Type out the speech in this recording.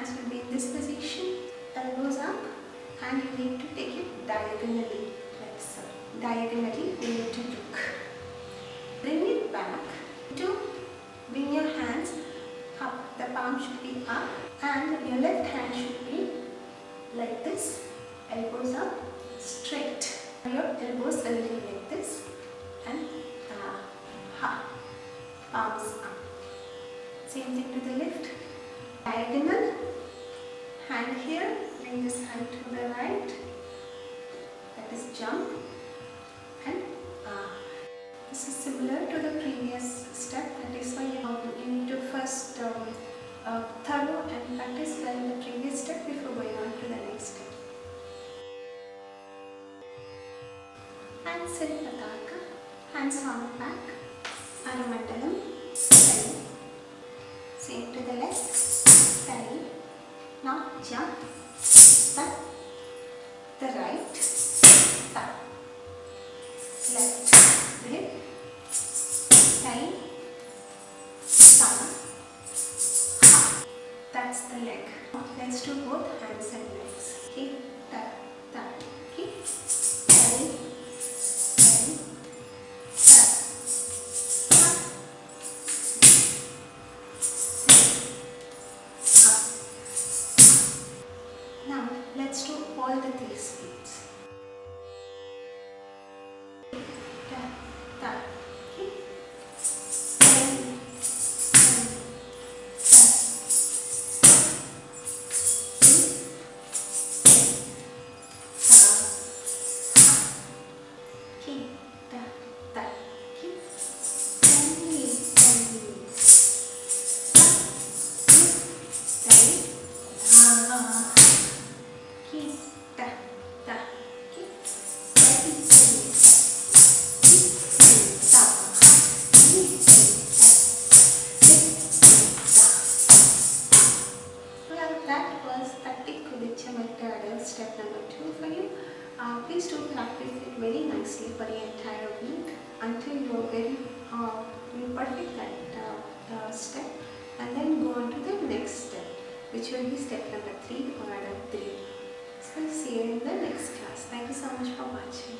hands will be in this position, elbows up, and you need to take it diagonally, like so. Diagonally you need to look. Bring it back to bring your hands up. The palm should be up and your left hand should be like this, elbows up, straight. Your elbows a little like this and palms up. Same thing to the left. Diagonal, hand here, bring this hand to the right, that is jump, and this is similar to the previous step. That is why you need to first thorough and practice well the previous step before going on to the next step. Hands in Pataka, hands on the back, Aramatalam, belly. Same to the left, belly. Now jump, tap, the right, tap, left, grip, belly, down, up. That's the leg. Let's do both hands and legs. Okay, tap, tap, okay, belly, belly, tap, tap, up. Now let's do all the three speeds. Tap, tap, okay, belly, belly, tap, okay, tap, tap, okay, belly, belly, okay, tap, tap, okay, belly, belly, tap, well, that was Tatta KudichaMetta Adav step number 2 for you. Please do practice it very nicely for the entire week until you are very perfect that step, and then go on to the next step, which will be step number 3 or Adav 3. So see you in the next class. Thank you so much for watching.